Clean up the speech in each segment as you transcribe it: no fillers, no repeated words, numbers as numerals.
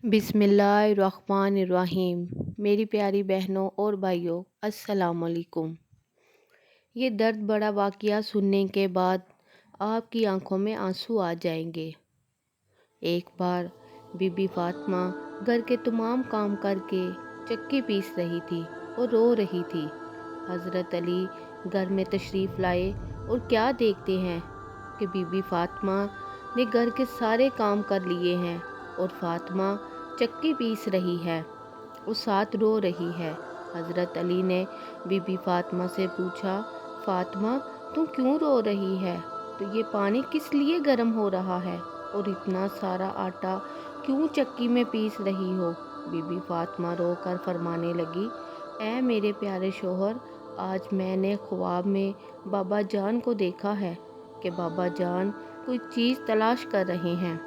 बिस्मिल्लाहिर्रहमानिर्रहीम। मेरी प्यारी बहनों और भाइयों, अस्सलाम वालेकुम। ये दर्द बड़ा वाक़या सुनने के बाद आपकी आंखों में आंसू आ जाएंगे। एक बार बीबी फातिमा घर के तमाम काम करके चक्की पीस रही थी और रो रही थी। हज़रत अली घर में तशरीफ़ लाए और क्या देखते हैं कि बीबी फातिमा ने घर के सारे काम कर लिए हैं और फातिमा चक्की पीस रही है और साथ रो रही है। हज़रत अली ने बीबी फातिमा से पूछा, फातिमा तू क्यों रो रही है? तो ये पानी किस लिए गर्म हो रहा है और इतना सारा आटा क्यों चक्की में पीस रही हो? बीबी फातिमा रो कर फरमाने लगी, ऐ मेरे प्यारे शोहर, आज मैंने ख्वाब में बाबा जान को देखा है कि बाबा जान कोई चीज़ तलाश कर रहे हैं।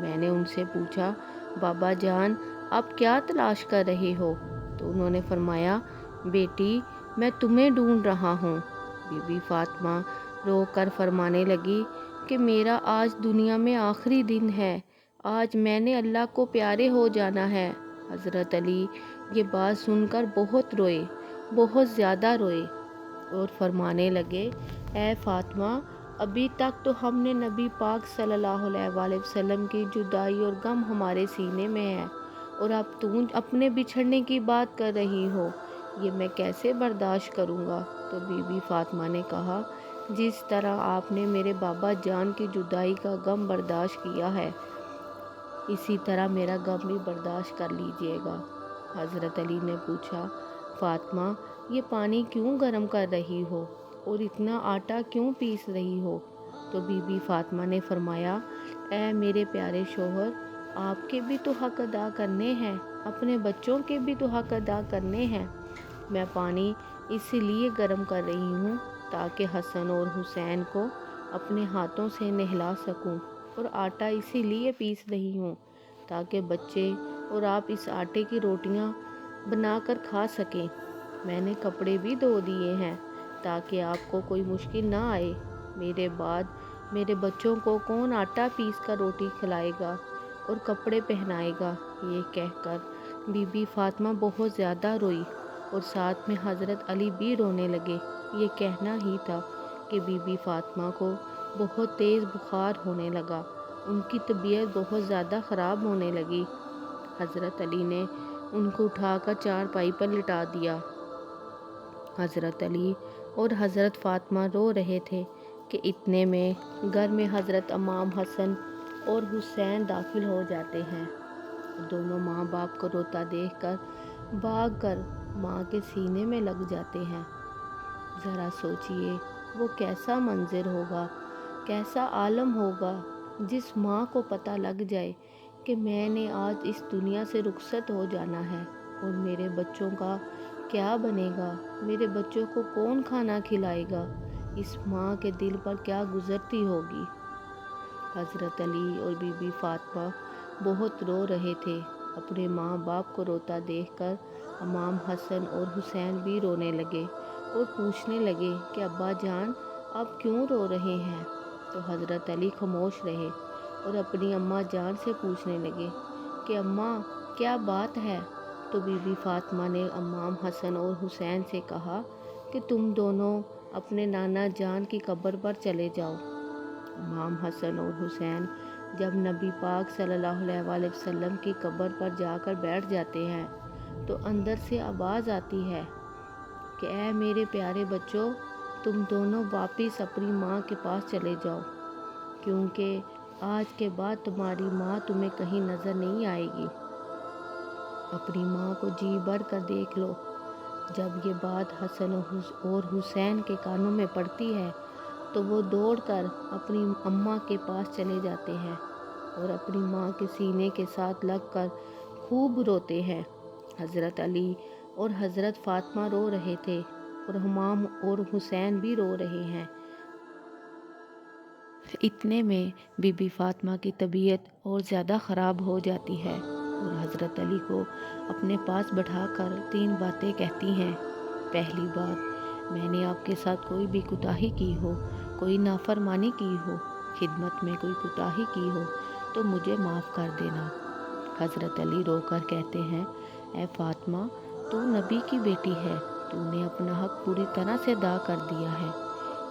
मैंने उनसे पूछा, बाबा जान आप क्या तलाश कर रहे हो? तो उन्होंने फरमाया, बेटी मैं तुम्हें ढूंढ रहा हूँ। बीबी फातिमा रो कर फरमाने लगी कि मेरा आज दुनिया में आखिरी दिन है, आज मैंने अल्लाह को प्यारे हो जाना है। हज़रत अली ये बात सुनकर बहुत रोए, बहुत ज़्यादा रोए और फरमाने लगे, ऐ फातिमा अभी तक तो हमने नबी पाक सल्लल्लाहु अलैहि वसल्लम की जुदाई और गम हमारे सीने में है और अब तू अपने बिछड़ने की बात कर रही हो, ये मैं कैसे बर्दाश्त करूँगा? तो बीबी फातिमा ने कहा, जिस तरह आपने मेरे बाबा जान की जुदाई का गम बर्दाश्त किया है, इसी तरह मेरा गम भी बर्दाश्त कर लीजिएगा। हज़रत अली ने पूछा, फातिमा ये पानी क्यों गर्म कर रही हो और इतना आटा क्यों पीस रही हो? तो बीबी फातिमा ने फरमाया, ऐ मेरे प्यारे शोहर, आपके भी तो हक अदा करने हैं, अपने बच्चों के भी तो हक अदा करने हैं। मैं पानी इसीलिए गर्म कर रही हूँ ताकि हसन और हुसैन को अपने हाथों से नहला सकूँ, और आटा इसीलिए पीस रही हूँ ताकि बच्चे और आप इस आटे की रोटियाँ बनाकर खा सकें। मैंने कपड़े भी धो दिए हैं ताकि आपको कोई मुश्किल ना आए। मेरे बाद मेरे बच्चों को कौन आटा पीस कर रोटी खिलाएगा और कपड़े पहनाएगा? ये कहकर बीबी फातिमा बहुत ज़्यादा रोई और साथ में हज़रत अली भी रोने लगे। ये कहना ही था कि बीबी फातिमा को बहुत तेज़ बुखार होने लगा, उनकी तबीयत बहुत ज़्यादा ख़राब होने लगी। हज़रत अली ने उनको उठाकर चारपाई पर लिटा दिया। हज़रत अली और हज़रत फ़ातिमा रो रहे थे कि इतने में घर में हज़रत इमाम हसन और हुसैन दाखिल हो जाते हैं। दोनों माँ बाप को रोता देखकर भागकर माँ के सीने में लग जाते हैं। ज़रा सोचिए वो कैसा मंज़र होगा, कैसा आलम होगा जिस माँ को पता लग जाए कि मैंने आज इस दुनिया से रुखसत हो जाना है और मेरे बच्चों का क्या बनेगा, मेरे बच्चों को कौन खाना खिलाएगा? इस माँ के दिल पर क्या गुजरती होगी। हज़रत अली और बीबी फातिमा बहुत रो रहे थे। अपने माँ बाप को रोता देखकर इमाम हसन और हुसैन भी रोने लगे और पूछने लगे कि अब्बा जान आप क्यों रो रहे हैं? तो हज़रत अली खामोश रहे और अपनी अम्मा जान से पूछने लगे कि अम्मा क्या बात है? तो बीबी फातिमा ने इमाम हसन और हुसैन से कहा कि तुम दोनों अपने नाना जान की कब्र पर चले जाओ। इमाम हसन और हुसैन जब नबी पाक सल्लल्लाहु अलैहि वसल्लम की कब्र पर जाकर बैठ जाते हैं तो अंदर से आवाज़ आती है कि ऐ मेरे प्यारे बच्चों, तुम दोनों वापस अपनी माँ के पास चले जाओ, क्योंकि आज के बाद तुम्हारी माँ तुम्हें कहीं नज़र नहीं आएगी। अपनी माँ को जी भर कर देख लो। जब ये बात हसन और हुसैन के कानों में पड़ती है तो वो दौड़कर अपनी अम्मा के पास चले जाते हैं और अपनी माँ के सीने के साथ लगकर खूब रोते हैं। हज़रत अली और हज़रत फ़ातिमा रो रहे थे और इमाम और हुसैन भी रो रहे हैं। इतने में बीबी फातिमा की तबीयत और ज़्यादा ख़राब हो जाती है और हज़रत अली को अपने पास बैठाकर 3 बातें कहती हैं। पहली बात, मैंने आपके साथ कोई भी कोताही की हो, कोई नाफरमानी की हो, खिदमत में कोई कोताही की हो तो मुझे माफ़ कर देना। حضرت علی رو کر کہتے ہیں، اے فاطمہ، تو نبی کی بیٹی ہے، تو نے اپنا حق پوری طرح سے ادا کر دیا ہے،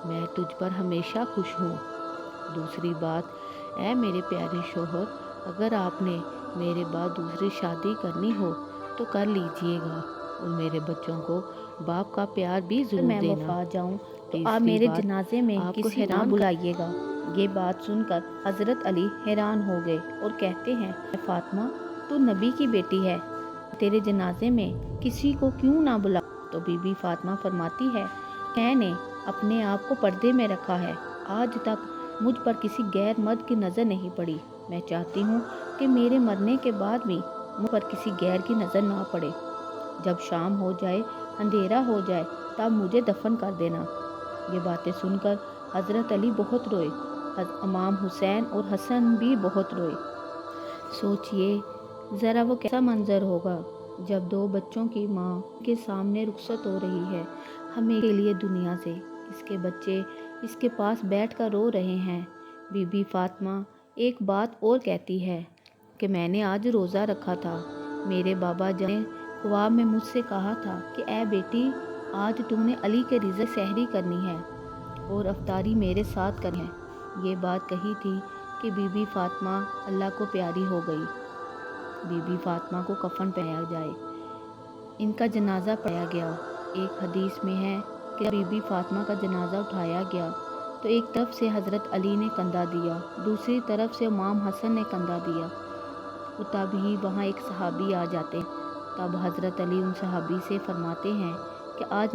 میں تجھ پر ہمیشہ خوش ہوں۔ دوسری بات، اے میرے پیارے شوہر، اگر آپ نے میرے بعد دوسری شادی کرنی ہو تو کر لیجئے گا، اور میرے بچوں کو باپ کا پیار بھی ضرور دینا۔ میں وفات جاؤں تو آپ تیسری میرے بات، جنازے میں آپ کو کسی نہ حیران بلائیے گا۔ یہ بات سن کر حضرت علی حیران ہو گئے اور کہتے ہیں، اے فاطمہ، تو نبی کی بیٹی ہے، تیرے جنازے میں کسی کو کیوں نہ بلا؟ تو بی بی فاطمہ فرماتی ہے، میں نے اپنے آپ کو پردے میں رکھا ہے، آج تک مجھ پر کسی غیر مرد کی نظر نہیں پڑی، میں چاہتی ہوں کہ میرے مرنے کے بعد بھی مجھ پر کسی غیر کی نظر نہ پڑے، جب شام ہو جائے، اندھیرا ہو جائے، تب مجھے دفن کر دینا۔ یہ باتیں سن کر حضرت علی بہت روئے، امام حسین اور حسن بھی بہت روئے۔ سوچئے ذرا وہ کیسا منظر ہوگا جب دو بچوں کی ماں کے سامنے رخصت ہو رہی ہے ہمیشہ کے لیے دنیا سے، اس کے بچے اس کے پاس بیٹھ کر رو رہے ہیں۔ بی بی فاطمہ ایک بات اور کہتی ہے کہ میں نے آج روزہ رکھا تھا، میرے بابا جان نے خواب میں مجھ سے کہا تھا کہ اے بیٹی، آج تم نے علی کے رضا سحری کرنی ہے اور افطاری میرے ساتھ کرنی ہے۔ یہ بات کہی تھی کہ بی بی فاطمہ اللہ کو پیاری ہو گئی۔ بی بی فاطمہ کو کفن پہنایا جائے، ان کا جنازہ پڑھایا گیا۔ ایک حدیث میں ہے کہ بی بی فاطمہ کا جنازہ اٹھایا گیا تو ایک طرف سے حضرت علی نے کندھا دیا، دوسری طرف سے امام حسن نے کندھا دیا، اور تب ہی وہاں ایک صحابی آ جاتے ہیں۔ تب حضرت علی ان صحابی سے فرماتے ہیں کہ آج